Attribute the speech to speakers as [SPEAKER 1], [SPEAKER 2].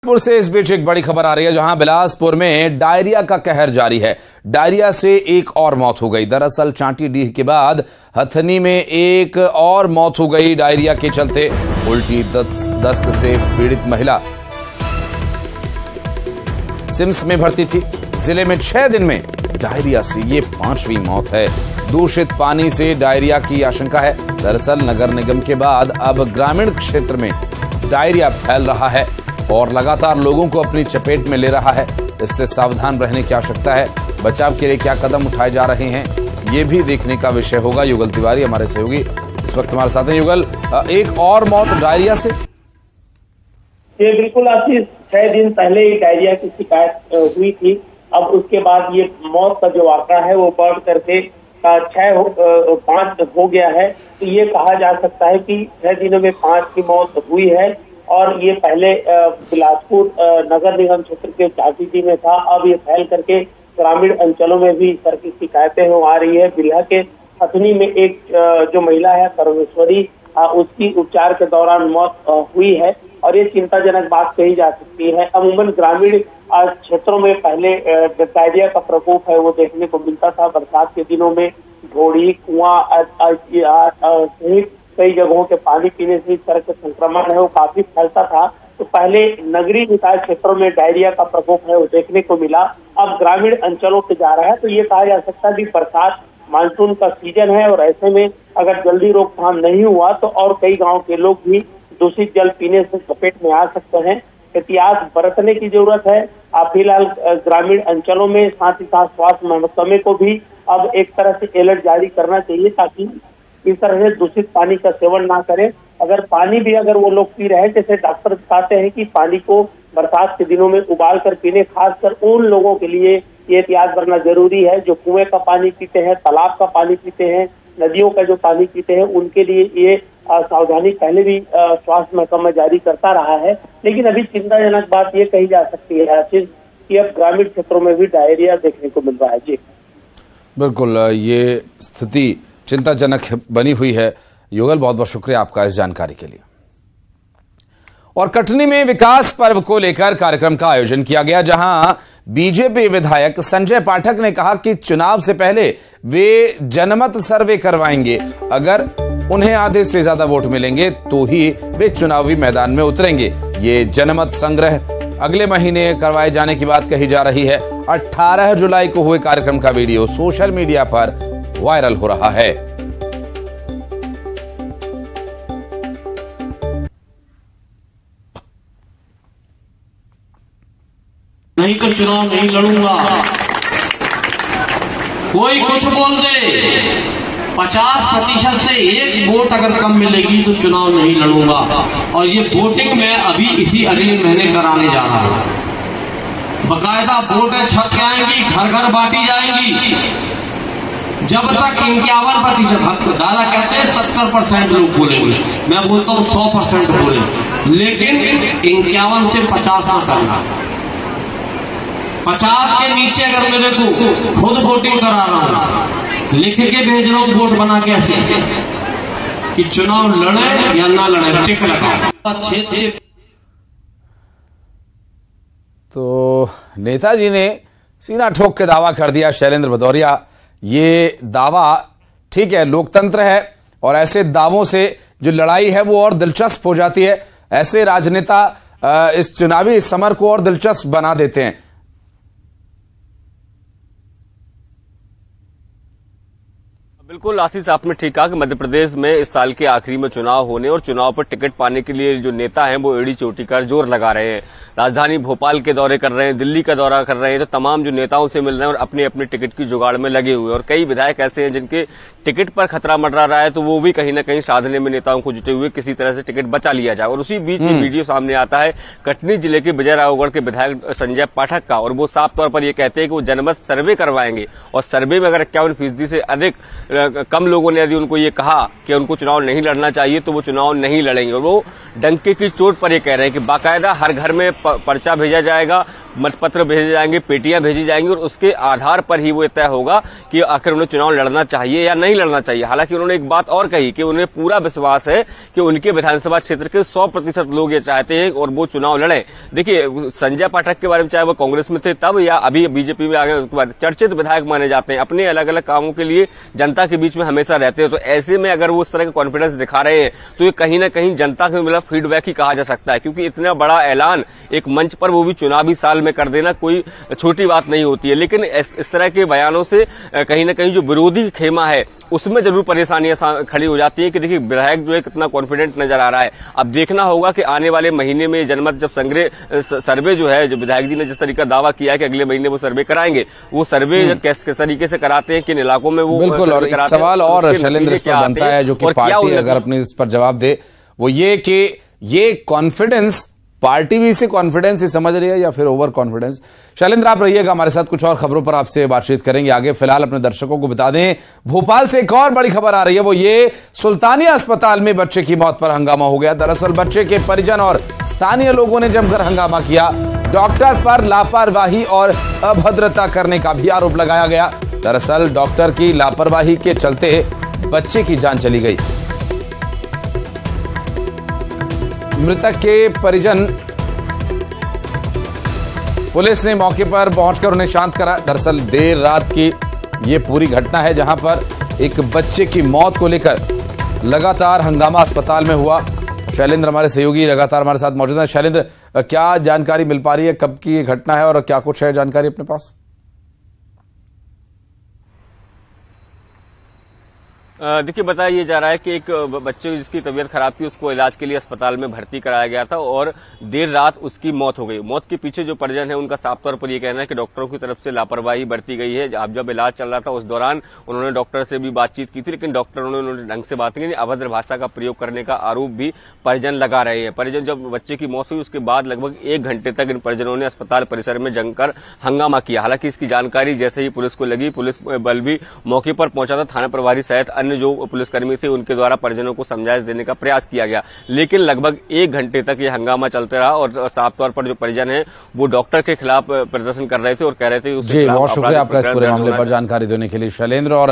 [SPEAKER 1] बिलासपुर से इस बीच एक बड़ी खबर आ रही है, जहां बिलासपुर में डायरिया का कहर जारी है। डायरिया से एक और मौत हो गई। दरअसल चांटीडीह के बाद हथनी में एक और मौत हो गई डायरिया के चलते। उल्टी दस्त से पीड़ित महिला सिम्स में भर्ती थी। जिले में 6 दिन में डायरिया से ये 5वीं मौत है। दूषित पानी से डायरिया की आशंका है। दरअसल नगर निगम के बाद अब ग्रामीण क्षेत्र में डायरिया फैल रहा है और लगातार लोगों को अपनी चपेट में ले रहा है। इससे सावधान रहने की आवश्यकता है। बचाव के लिए क्या कदम उठाए जा रहे हैं, ये भी देखने का विषय होगा। युगल तिवारी हमारे सहयोगी इस वक्त हमारे साथ हैं। युगल, एक और मौत डायरिया से?
[SPEAKER 2] ये बिल्कुल आशीष, 6 दिन पहले ही डायरिया की शिकायत हुई थी। अब उसके बाद ये मौत का जो आंकड़ा है वो बढ़ करके 5 हो गया है। तो ये कहा जा सकता है कि 6 दिनों में 5 की मौत हुई है। और ये पहले बिलासपुर नगर निगम क्षेत्र के चांटीडीह में था। अब ये फैल करके ग्रामीण अंचलों में भी सर की शिकायतें हो आ रही है। बिल्हा के हथनी में एक जो महिला है परमेश्वरी, उसकी उपचार के दौरान मौत हुई है और ये चिंताजनक बात कही जा सकती है। अमूमन ग्रामीण क्षेत्रों में पहले डायरिया का प्रकोप है वो देखने को मिलता था। बरसात के दिनों में ढोड़ी, कुआं सहित कई जगहों के पानी पीने से इस तरह के संक्रमण है वो काफी फैलता था। तो पहले नगरीय निकाय क्षेत्रों में डायरिया का प्रकोप है वो देखने को मिला, अब ग्रामीण अंचलों पे जा रहा है। तो ये कहा जा सकता है कि बरसात मानसून का सीजन है और ऐसे में अगर जल्दी रोकथाम नहीं हुआ तो और कई गांव के लोग भी दूषित जल पीने से चपेट में आ सकते हैं। एहतियात बरतने की जरूरत है। फिलहाल ग्रामीण अंचलों में साथ ही साथ स्वास्थ्य महकमे को भी अब एक तरह से अलर्ट जारी करना चाहिए ताकि इस तरह से दूषित पानी का सेवन ना करें। अगर पानी भी अगर वो लोग पी रहे हैं, जैसे डॉक्टर बताते हैं कि पानी को बरसात के दिनों में उबाल कर पीने, खासकर उन लोगों के लिए ये एहतियात बरतना जरूरी है जो कुएं का पानी पीते हैं, तालाब का पानी पीते हैं, नदियों का जो पानी पीते हैं, उनके लिए ये सावधानी पहले भी स्वास्थ्य महकमा जारी करता रहा है। लेकिन अभी चिंताजनक बात ये कही जा सकती है कि अब ग्रामीण क्षेत्रों में भी डायरिया देखने को मिल रहा है। जी
[SPEAKER 1] बिल्कुल, ये स्थिति चिंताजनक बनी हुई है। युगल, बहुत बहुत शुक्रिया आपका इस जानकारी के लिए। और कटनी में विकास पर्व को लेकर कार्यक्रम का आयोजन किया गया, जहां बीजेपी विधायक संजय पाठक ने कहा कि चुनाव से पहले वे जनमत सर्वे करवाएंगे। अगर उन्हें आधे से ज्यादा वोट मिलेंगे तो ही वे चुनावी मैदान में उतरेंगे। ये जनमत संग्रह अगले महीने करवाए जाने की बात कही जा रही है। 18 जुलाई को हुए कार्यक्रम का वीडियो सोशल मीडिया पर वायरल हो रहा है।
[SPEAKER 3] नहीं तो चुनाव नहीं लड़ूंगा। कोई कुछ बोल दे, 50% से 1 वोट अगर कम मिलेगी तो चुनाव नहीं लड़ूंगा। और ये वोटिंग मैं अभी इसी अगले महीने कराने जा रहा हूं। बकायदा वोटें छप के आएंगी, घर घर बांटी जाएंगी। जब तक 51% हक दादा कहते हैं 70% लोग बोलेंगे, मैं बोलता हूं 100% बोले, लेकिन 51 से 50 ना करना। 50 के नीचे अगर मेरे को खुद वोटिंग करा रहा हूं, लिख के भेज रहा हूं वोट बना के ऐसे कि चुनाव लड़े या ना लड़े, टिक लगाओ।
[SPEAKER 1] तो नेताजी ने सीना ठोक के दावा कर दिया, शैलेंद्र भदौरिया। ये दावा ठीक है, लोकतंत्र है और ऐसे दावों से जो लड़ाई है वो और दिलचस्प हो जाती है। ऐसे राजनेता इस चुनावी समर को और दिलचस्प बना देते हैं।
[SPEAKER 4] बिल्कुल आशीष, आपने ठीक कहा कि मध्य प्रदेश में इस साल के आखिरी में चुनाव होने और चुनाव पर टिकट पाने के लिए जो नेता हैं वो एड़ी चोटी कर जोर लगा रहे हैं। राजधानी भोपाल के दौरे कर रहे हैं, दिल्ली का दौरा कर रहे हैं, तो तमाम जो नेताओं से मिल रहे हैं और अपने अपने टिकट की जुगाड़ में लगे हुए हैं। और कई विधायक ऐसे हैं जिनके टिकट पर खतरा मंडरा रहा है, तो वो भी कहीं न कहीं साधने में नेताओं को जुटे हुए किसी तरह से टिकट बचा लिया जाए। और उसी बीच ये वीडियो सामने आता है कटनी जिले के विजयराघवगढ़ के विधायक संजय पाठक का, और वो साफ तौर पर ये कहते हैं कि वो जनमत सर्वे करवाएंगे और सर्वे में अगर 51% से अधिक कम लोगों ने यदि उनको ये कहा कि उनको चुनाव नहीं लड़ना चाहिए तो वो चुनाव नहीं लड़ेंगे। और वो डंके की चोट पर ये कह रहे हैं कि बाकायदा हर घर में पर्चा भेजा जाएगा, मतपत्र भेजे जाएंगे, पेटियां भेजी जाएंगी और उसके आधार पर ही वो तय होगा कि आखिर उन्हें चुनाव लड़ना चाहिए या नहीं लड़ना चाहिए। हालांकि उन्होंने एक बात और कही कि उन्हें पूरा विश्वास है कि उनके विधानसभा क्षेत्र के 100% लोग ये चाहते हैं और वो चुनाव लड़े। देखिए, संजय पाठक के बारे में चाहे वो कांग्रेस में थे तब या अभी बीजेपी में आ गए उसके बाद चर्चित विधायक माने जाते हैं, अपने अलग अलग कामों के लिए जनता के बीच में हमेशा रहते हैं। तो ऐसे में अगर वो इस तरह का कॉन्फिडेंस दिखा रहे हैं तो ये कहीं ना कहीं जनता के मतलब फीडबैक ही कहा जा सकता है, क्योंकि इतना बड़ा ऐलान एक मंच पर, वो भी चुनावी साल में कर देना कोई छोटी बात नहीं होती है। लेकिन इस तरह के बयानों से कहीं ना कहीं जो विरोधी खेमा है उसमें जरूर परेशानियां खड़ी हो जाती है कि देखिए विधायक जो है कितना कॉन्फिडेंट नजर आ रहा है। अब देखना होगा कि आने वाले महीने में जनमत जब सर्वे जो है, जो विधायक जी ने जिस तरीका दावा किया है कि अगले महीने वो सर्वे कराएंगे, वो सर्वे किस तरीके से कराते हैं, किन इलाकों में वो
[SPEAKER 1] बिल्कुल। और एक सवाल और शैलेंद्र इस पर बनता है जो कि पार्टी अगर अपने इस पर जवाब दे, वो ये कि ये कॉन्फिडेंस पार्टी भी इसे कॉन्फिडेंस ही समझ रही है या फिर ओवर कॉन्फिडेंस। शैलेंद्र आप रहिएगा हमारे साथ, कुछ और खबरों पर आपसे बातचीत करेंगे आगे। फिलहाल अपने दर्शकों को बता दें, भोपाल से एक और बड़ी खबर आ रही है, वो ये सुल्तानिया अस्पताल में बच्चे की मौत पर हंगामा हो गया। दरअसल बच्चे के परिजन और स्थानीय लोगों ने जमकर हंगामा किया। डॉक्टर पर लापरवाही और अभद्रता करने का भी आरोप लगाया गया। दरअसल डॉक्टर की लापरवाही के चलते बच्चे की जान चली गई। मृतक के परिजन, पुलिस ने मौके पर पहुंचकर उन्हें शांत करा। दरअसल देर रात की ये पूरी घटना है जहां पर एक बच्चे की मौत को लेकर लगातार हंगामा अस्पताल में हुआ। शैलेंद्र हमारे सहयोगी लगातार हमारे साथ मौजूद है। शैलेंद्र, क्या जानकारी मिल पा रही है, कब की ये घटना है और क्या कुछ है जानकारी अपने पास?
[SPEAKER 4] देखिए, बताया जा रहा है कि एक बच्चे जिसकी तबीयत खराब थी उसको इलाज के लिए अस्पताल में भर्ती कराया गया था और देर रात उसकी मौत हो गई। मौत के पीछे जो परिजन है उनका साफ तौर पर यह कहना है कि डॉक्टरों की तरफ से लापरवाही बरती गई है। अब जब इलाज चल रहा था उस दौरान उन्होंने डॉक्टर से भी बातचीत की थी, लेकिन डॉक्टरों ने उन्होंने ढंग से बात नहीं की। अभद्र भाषा का प्रयोग करने का आरोप भी परिजन लगा रहे हैं। परिजन, जब बच्चे की मौत हुई उसके बाद लगभग 1 घंटे तक इन परिजनों ने अस्पताल परिसर में जमकर हंगामा किया। हालांकि इसकी जानकारी जैसे ही पुलिस को लगी, पुलिस बल भी मौके पर पहुंचा था। थाना प्रभारी सहित अन्य जो पुलिसकर्मी थे उनके द्वारा परिजनों को समझाइश देने का प्रयास किया गया, लेकिन लगभग 1 घंटे तक ये हंगामा चलते रहा और साफ तौर पर जो परिजन है वो डॉक्टर के खिलाफ प्रदर्शन कर रहे थे और कह रहे थे।
[SPEAKER 1] जी, बहुत शुक्रिया आपका इस पूरे मामले पर जानकारी देने के लिए शैलेंद्र। और